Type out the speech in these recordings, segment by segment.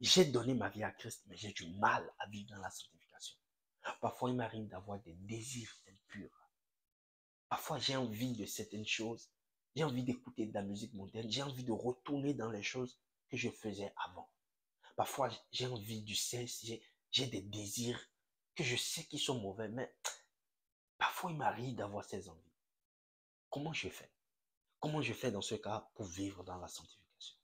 J'ai donné ma vie à Christ, mais j'ai du mal à vivre dans la sanctification. Parfois, il m'arrive d'avoir des désirs impurs. Parfois, j'ai envie de certaines choses. J'ai envie d'écouter de la musique moderne. J'ai envie de retourner dans les choses que je faisais avant. Parfois, j'ai envie du sexe. J'ai des désirs que je sais qu'ils sont mauvais, mais parfois, il m'arrive d'avoir ces envies. Comment je fais? Comment je fais dans ce cas pour vivre dans la sanctification?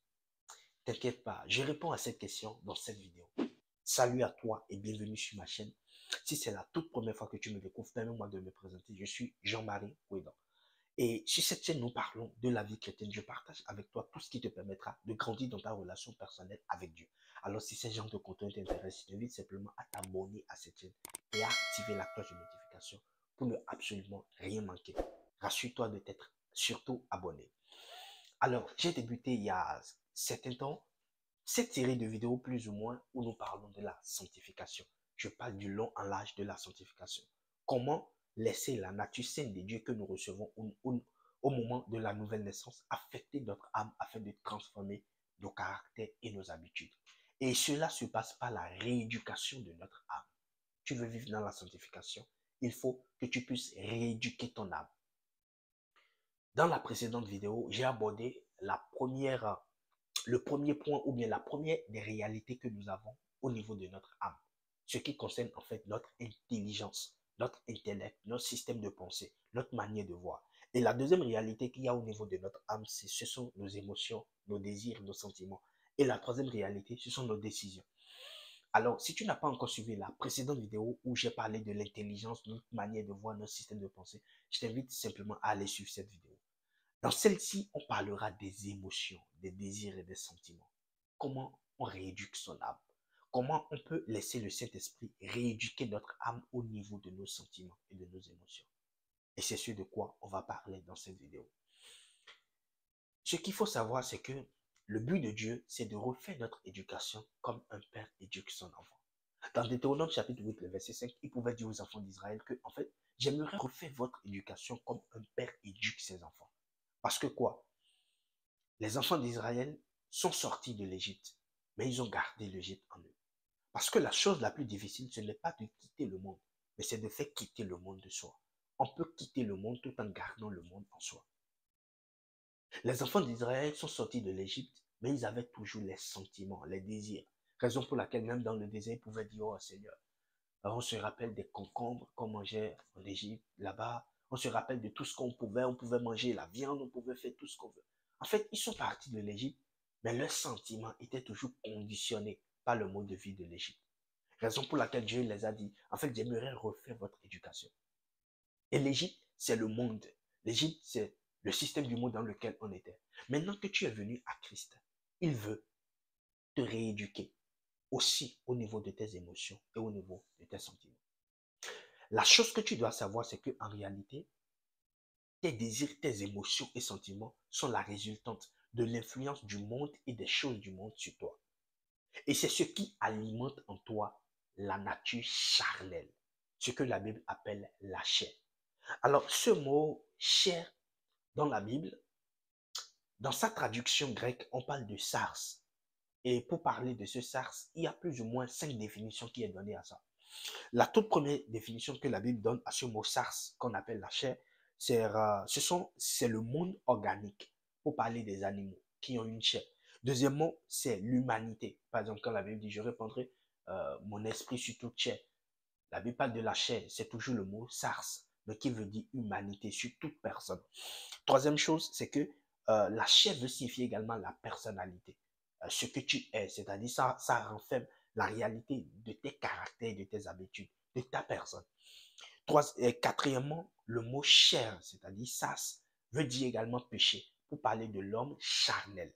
T'inquiète pas, je réponds à cette question dans cette vidéo. Salut à toi et bienvenue sur ma chaîne. Si c'est la toute première fois que tu me découvres, permets-moi de me présenter. Je suis Jean-Marie Ouédan. Et sur cette chaîne, nous parlons de la vie chrétienne. Je partage avec toi tout ce qui te permettra de grandir dans ta relation personnelle avec Dieu. Alors, si ce genre de contenu t'intéresse, je t'invite simplement à t'abonner à cette chaîne et à activer la cloche de notification pour ne absolument rien manquer. Rassure-toi de t'être surtout abonné. Alors, j'ai débuté il y a certain temps cette série de vidéos plus ou moins où nous parlons de la sanctification. Je parle du long en large de la sanctification. Comment laisser la nature saine de Dieu que nous recevons au moment de la nouvelle naissance affecter notre âme afin de transformer nos caractères et nos habitudes. Et cela se passe par la rééducation de notre âme. Tu veux vivre dans la sanctification, il faut que tu puisses rééduquer ton âme. Dans la précédente vidéo, j'ai abordé le premier point ou bien la première des réalités que nous avons au niveau de notre âme. Ce qui concerne en fait notre intelligence, notre intellect, notre système de pensée, notre manière de voir. Et la deuxième réalité qu'il y a au niveau de notre âme, ce sont nos émotions, nos désirs, nos sentiments. Et la troisième réalité, ce sont nos décisions. Alors, si tu n'as pas encore suivi la précédente vidéo où j'ai parlé de l'intelligence, notre manière de voir, notre système de pensée, je t'invite simplement à aller suivre cette vidéo. Dans celle-ci, on parlera des émotions, des désirs et des sentiments. Comment on rééduque son âme? Comment on peut laisser le Saint-Esprit rééduquer notre âme au niveau de nos sentiments et de nos émotions? Et c'est ce de quoi on va parler dans cette vidéo. Ce qu'il faut savoir, c'est que le but de Dieu, c'est de refaire notre éducation comme un père éduque son enfant. Dans Deutéronome chapitre 8, le verset 5, il pouvait dire aux enfants d'Israël que, en fait, j'aimerais refaire votre éducation comme un père éduque ses enfants. Parce que quoi? Les enfants d'Israël sont sortis de l'Égypte, mais ils ont gardé l'Égypte en eux. Parce que la chose la plus difficile, ce n'est pas de quitter le monde, mais c'est de faire quitter le monde de soi. On peut quitter le monde tout en gardant le monde en soi. Les enfants d'Israël sont sortis de l'Égypte, mais ils avaient toujours les sentiments, les désirs. Raison pour laquelle même dans le désert, ils pouvaient dire, oh Seigneur, on se rappelle des concombres qu'on mangeait en Égypte, là-bas. On se rappelle de tout ce qu'on pouvait. On pouvait manger la viande, on pouvait faire tout ce qu'on veut. En fait, ils sont partis de l'Égypte, mais leurs sentiments étaient toujours conditionnés par le mode de vie de l'Égypte. Raison pour laquelle Dieu les a dit, en fait, j'aimerais refaire votre éducation. Et l'Égypte, c'est le monde. L'Égypte, c'est le système du monde dans lequel on était. Maintenant que tu es venu à Christ, il veut te rééduquer aussi au niveau de tes émotions et au niveau de tes sentiments. La chose que tu dois savoir, c'est qu'en réalité, tes désirs, tes émotions et sentiments sont la résultante de l'influence du monde et des choses du monde sur toi. Et c'est ce qui alimente en toi la nature charnelle, ce que la Bible appelle la chair. Alors, ce mot chair dans la Bible, dans sa traduction grecque, on parle de sars. Et pour parler de ce sars, il y a plus ou moins 5 définitions qui est données à ça. La toute première définition que la Bible donne à ce mot sars qu'on appelle la chair, c'est le monde organique, pour parler des animaux qui ont une chair. Deuxièmement, c'est l'humanité. Par exemple, quand la Bible dit, je répandrai mon esprit sur toute chair. La Bible parle de la chair, c'est toujours le mot sars, mais qui veut dire humanité sur toute personne. Troisième chose, c'est que la chair veut signifier également la personnalité. Ce que tu es, c'est-à-dire ça renferme la réalité de tes caractères, de tes habitudes, de ta personne. Quatrièmement, le mot chair, c'est-à-dire sas, veut dire également péché, pour parler de l'homme charnel.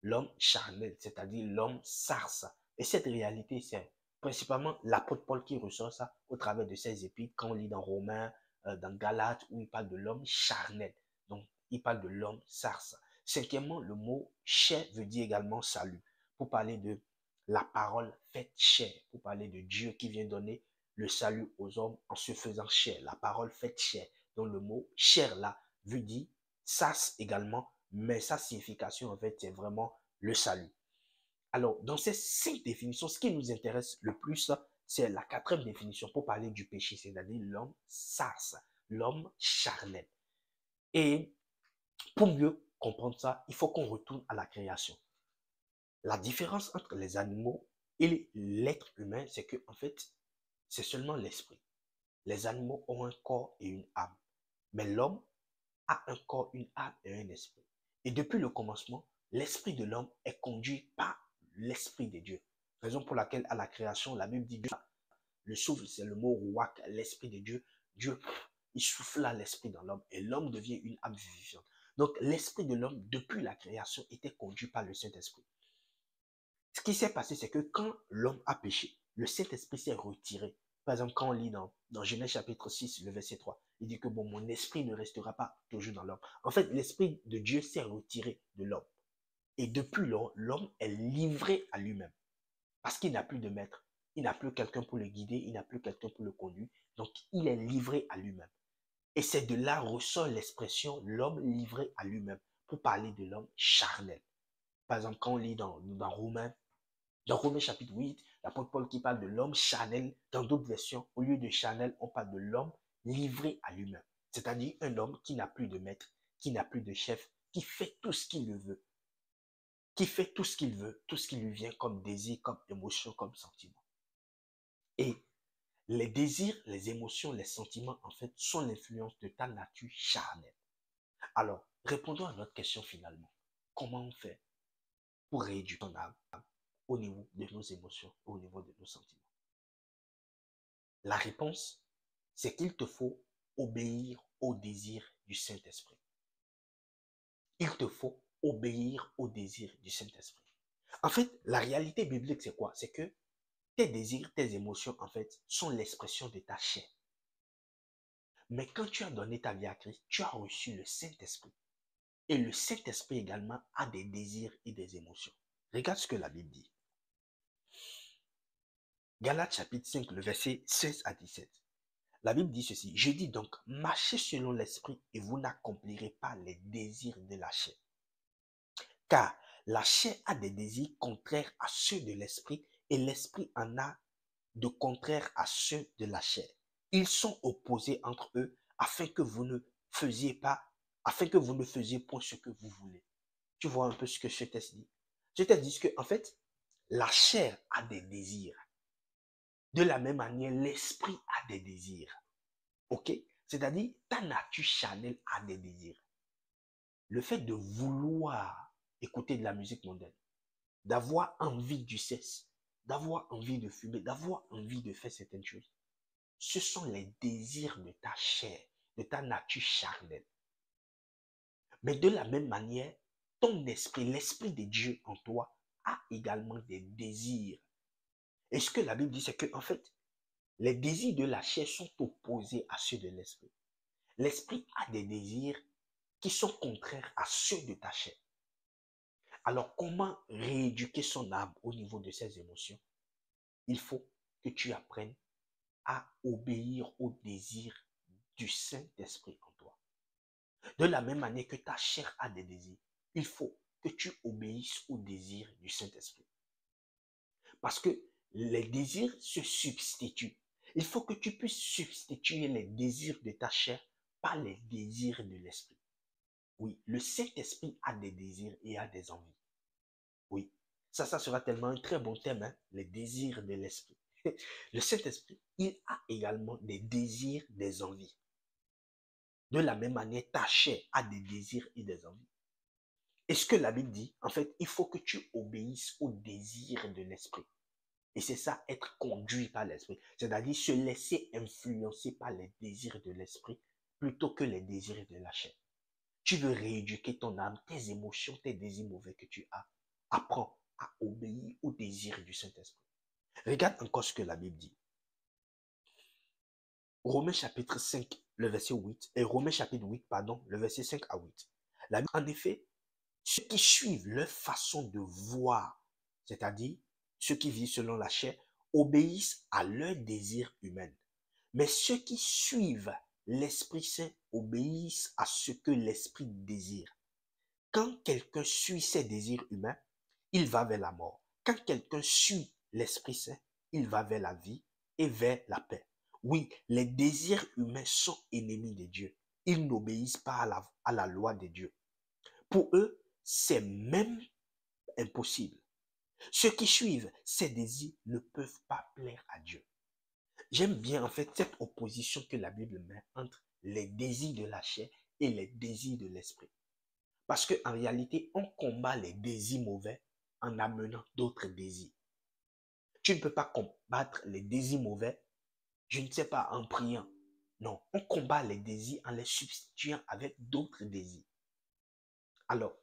L'homme charnel, c'est-à-dire l'homme sars. Et cette réalité, c'est principalement l'apôtre Paul qui ressort ça au travers de ses épîtres, quand on lit dans Romains, dans Galates, où il parle de l'homme charnel. Donc, il parle de l'homme sars. Cinquièmement, le mot chair veut dire également salut, pour parler de la parole faite chair, pour parler de Dieu qui vient donner le salut aux hommes en se faisant chair, la parole faite chair. Donc, le mot chair là veut dire sas également, mais sa signification en fait c'est vraiment le salut. Alors, dans ces 5 définitions, ce qui nous intéresse le plus, c'est la 4e définition pour parler du péché, c'est-à-dire l'homme sarce, l'homme charnel. Et pour mieux comprendre ça, il faut qu'on retourne à la création. La différence entre les animaux et l'être humain, c'est que, en fait, c'est seulement l'esprit. Les animaux ont un corps et une âme. Mais l'homme a un corps, une âme et un esprit. Et depuis le commencement, l'esprit de l'homme est conduit par l'esprit de Dieu. Raison pour laquelle à la création, la Bible dit Dieu, le souffle, c'est le mot rouak, l'esprit de Dieu. Dieu, il souffla l'esprit dans l'homme et l'homme devient une âme vivifiante. Donc l'esprit de l'homme, depuis la création, était conduit par le Saint-Esprit. Ce qui s'est passé, c'est que quand l'homme a péché, le Saint-Esprit s'est retiré. Par exemple, quand on lit dans Genèse chapitre 6, le verset 3, il dit que bon, mon esprit ne restera pas toujours dans l'homme. En fait, l'esprit de Dieu s'est retiré de l'homme. Et depuis lors, l'homme est livré à lui-même. Parce qu'il n'a plus de maître. Il n'a plus quelqu'un pour le guider, il n'a plus quelqu'un pour le conduire. Donc, il est livré à lui-même. Et c'est de là ressort l'expression l'homme livré à lui-même pour parler de l'homme charnel. Par exemple, quand on lit dans Romains chapitre 8, l'apôtre Paul qui parle de l'homme charnel, dans d'autres versions, au lieu de charnel, on parle de l'homme livré à lui-même. C'est-à-dire un homme qui n'a plus de maître, qui n'a plus de chef, qui fait tout ce qu'il veut, qui fait tout ce qu'il veut, tout ce qui lui vient comme désir, comme émotion, comme sentiment. Et les désirs, les émotions, les sentiments, en fait, sont l'influence de ta nature charnelle. Alors, répondons à notre question finalement. Comment on fait pour réduire ton âme au niveau de nos émotions, au niveau de nos sentiments? La réponse, c'est qu'il te faut obéir au désir du Saint-Esprit. Il te faut obéir au désir du Saint-Esprit. En fait, la réalité biblique, c'est quoi? C'est que tes désirs, tes émotions, en fait, sont l'expression de ta chair. Mais quand tu as donné ta vie à Christ, tu as reçu le Saint-Esprit. Et le Saint-Esprit également a des désirs et des émotions. Regarde ce que la Bible dit. Galates chapitre 5, le verset 16 à 17. La Bible dit ceci. Je dis donc, marchez selon l'Esprit et vous n'accomplirez pas les désirs de la chair. Car la chair a des désirs contraires à ceux de l'Esprit et l'Esprit en a de contraires à ceux de la chair. Ils sont opposés entre eux afin que vous ne faisiez point ce que vous voulez. Tu vois un peu ce que ce texte dit. Ce texte dit que, en fait, la chair a des désirs. De la même manière, l'esprit a des désirs. OK? C'est-à-dire, ta nature charnelle a des désirs. Le fait de vouloir écouter de la musique mondaine, d'avoir envie du sexe, d'avoir envie de fumer, d'avoir envie de faire certaines choses, ce sont les désirs de ta chair, de ta nature charnelle. Mais de la même manière, ton esprit, l'esprit de Dieu en toi, a également des désirs. Et ce que la Bible dit, c'est que, en fait, les désirs de la chair sont opposés à ceux de l'esprit. L'esprit a des désirs qui sont contraires à ceux de ta chair. Alors, comment rééduquer son âme au niveau de ses émotions? Il faut que tu apprennes à obéir aux désirs du Saint-Esprit en toi. De la même manière que ta chair a des désirs, il faut que tu obéisses aux désirs du Saint-Esprit. Parce que les désirs se substituent. Il faut que tu puisses substituer les désirs de ta chair par les désirs de l'esprit. Oui, le Saint-Esprit a des désirs et a des envies. Oui, ça sera tellement un très bon thème, hein, les désirs de l'esprit. Le Saint-Esprit, il a également des désirs, des envies. De la même manière, ta chair a des désirs et des envies. Et ce que la Bible dit, en fait, il faut que tu obéisses aux désirs de l'esprit. Et c'est ça, être conduit par l'esprit. C'est-à-dire se laisser influencer par les désirs de l'esprit plutôt que les désirs de la chair. Tu veux rééduquer ton âme, tes émotions, tes désirs mauvais que tu as. Apprends à obéir aux désirs du Saint-Esprit. Regarde encore ce que la Bible dit. Romains chapitre 5, le verset 8, et Romains chapitre 8, pardon, le verset 5 à 8. La Bible, en effet, ceux qui suivent leur façon de voir, c'est-à-dire ceux qui vivent selon la chair, obéissent à leurs désirs humains. Mais ceux qui suivent l'Esprit Saint obéissent à ce que l'Esprit désire. Quand quelqu'un suit ses désirs humains, il va vers la mort. Quand quelqu'un suit l'Esprit Saint, il va vers la vie et vers la paix. Oui, les désirs humains sont ennemis de Dieu. Ils n'obéissent pas à la loi de Dieu. Pour eux, c'est même impossible. Ceux qui suivent ces désirs ne peuvent pas plaire à Dieu. J'aime bien en fait cette opposition que la Bible met entre les désirs de la chair et les désirs de l'esprit. Parce qu'en réalité, on combat les désirs mauvais en amenant d'autres désirs. Tu ne peux pas combattre les désirs mauvais, je ne sais pas, en priant. Non, on combat les désirs en les substituant avec d'autres désirs. Alors,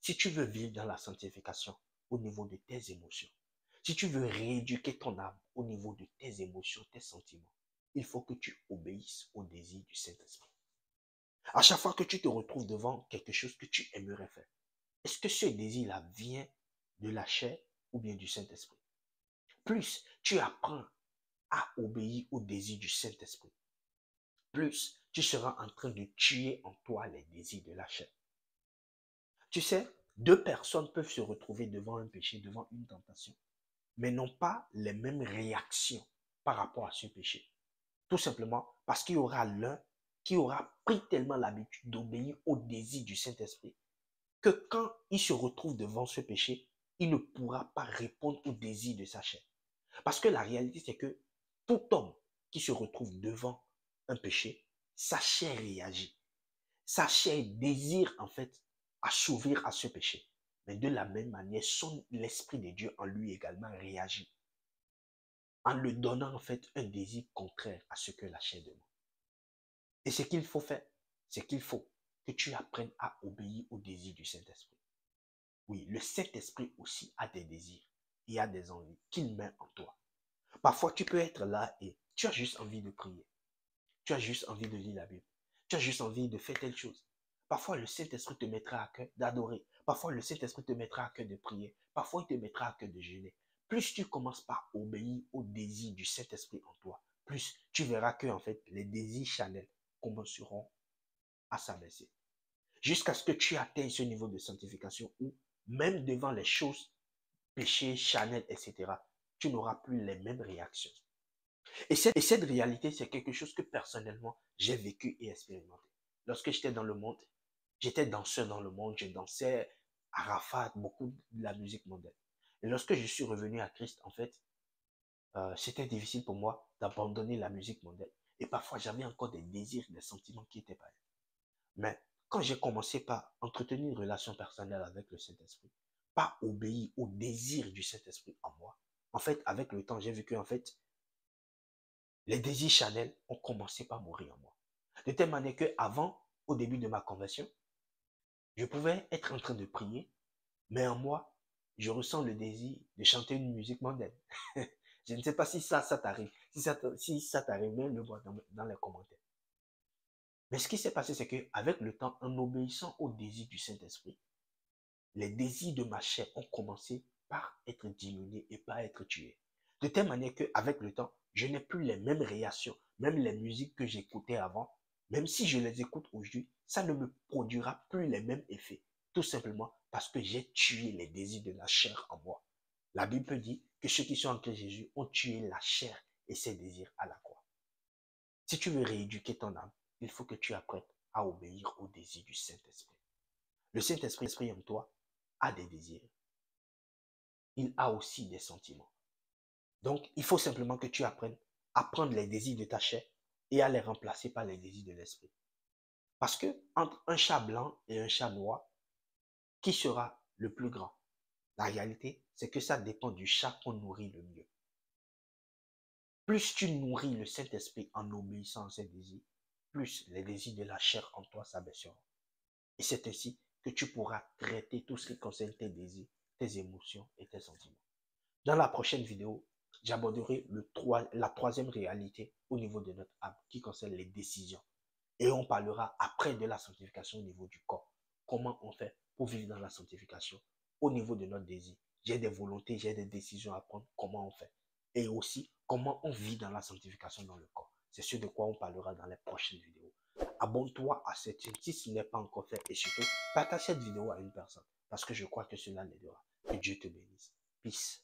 si tu veux vivre dans la sanctification au niveau de tes émotions, si tu veux rééduquer ton âme au niveau de tes émotions, tes sentiments, il faut que tu obéisses au désir du Saint-Esprit. À chaque fois que tu te retrouves devant quelque chose que tu aimerais faire, est-ce que ce désir-là vient de la chair ou bien du Saint-Esprit? Plus tu apprends à obéir au désir du Saint-Esprit, plus tu seras en train de tuer en toi les désirs de la chair. Tu sais, deux personnes peuvent se retrouver devant un péché, devant une tentation, mais n'ont pas les mêmes réactions par rapport à ce péché. Tout simplement parce qu'il y aura l'un qui aura pris tellement l'habitude d'obéir au désir du Saint-Esprit que quand il se retrouve devant ce péché, il ne pourra pas répondre au désir de sa chair. Parce que la réalité, c'est que tout homme qui se retrouve devant un péché, sa chair réagit. Sa chair désire en fait assouvir à ce péché. Mais de la même manière, l'Esprit de Dieu en lui également réagit. En lui donnant en fait un désir contraire à ce que la chair demande. Et ce qu'il faut faire, c'est qu'il faut que tu apprennes à obéir au désir du Saint-Esprit. Oui, le Saint-Esprit aussi a des désirs et a des envies qu'il met en toi. Parfois, tu peux être là et tu as juste envie de prier. Tu as juste envie de lire la Bible. Tu as juste envie de faire telle chose. Parfois, le Saint-Esprit te mettra à cœur d'adorer. Parfois, le Saint-Esprit te mettra à cœur de prier. Parfois, il te mettra à cœur de jeûner. Plus tu commences par obéir au désir du Saint-Esprit en toi, plus tu verras que en fait, les désirs charnels commenceront à s'abaisser. Jusqu'à ce que tu atteignes ce niveau de sanctification où, même devant les choses, péchés, charnels, etc., tu n'auras plus les mêmes réactions. Et cette réalité, c'est quelque chose que personnellement, j'ai vécu et expérimenté. Lorsque j'étais dans le monde, j'étais danseur dans le monde, je dansais à Rafat, beaucoup de la musique mondaine. Et lorsque je suis revenu à Christ, en fait, c'était difficile pour moi d'abandonner la musique mondaine. Et parfois, j'avais encore des désirs, des sentiments qui étaient pas. Mais quand j'ai commencé par entretenir une relation personnelle avec le Saint-Esprit, pas obéir au désir du Saint-Esprit en moi, en fait, avec le temps, j'ai vu que, en fait, les désirs charnels ont commencé par mourir en moi. De telle manière qu'avant, au début de ma conversion, je pouvais être en train de prier, mais en moi, je ressens le désir de chanter une musique mondaine. Je ne sais pas si ça t'arrive. Si ça t'arrive, même le voir dans les commentaires. Mais ce qui s'est passé, c'est qu'avec le temps, en obéissant au désir du Saint-Esprit, les désirs de ma chair ont commencé par être diminués et par être tués. De telle manière qu'avec le temps, je n'ai plus les mêmes réactions. Même les musiques que j'écoutais avant, même si je les écoute aujourd'hui, ça ne me produira plus les mêmes effets. Tout simplement parce que j'ai tué les désirs de la chair en moi. La Bible dit que ceux qui sont en Christ Jésus ont tué la chair et ses désirs à la croix. Si tu veux rééduquer ton âme, il faut que tu apprennes à obéir aux désirs du Saint-Esprit. Le Saint-Esprit en toi a des désirs. Il a aussi des sentiments. Donc, il faut simplement que tu apprennes à prendre les désirs de ta chair et à les remplacer par les désirs de l'esprit. Parce que entre un chat blanc et un chat noir, qui sera le plus grand? La réalité, c'est que ça dépend du chat qu'on nourrit le mieux. Plus tu nourris le Saint-Esprit en obéissant à ses désirs, plus les désirs de la chair en toi s'abaisseront. Et c'est ainsi que tu pourras traiter tout ce qui concerne tes désirs, tes émotions et tes sentiments. Dans la prochaine vidéo, j'aborderai la troisième réalité au niveau de notre âme qui concerne les décisions. Et on parlera après de la sanctification au niveau du corps. Comment on fait pour vivre dans la sanctification au niveau de notre désir. J'ai des volontés, j'ai des décisions à prendre. Comment on fait? Et aussi, comment on vit dans la sanctification dans le corps. C'est ce de quoi on parlera dans les prochaines vidéos. Abonne-toi à cette chaîne si ce n'est pas encore fait. Et surtout, partage cette vidéo à une personne. Parce que je crois que cela l'aidera. Que Dieu te bénisse. Peace.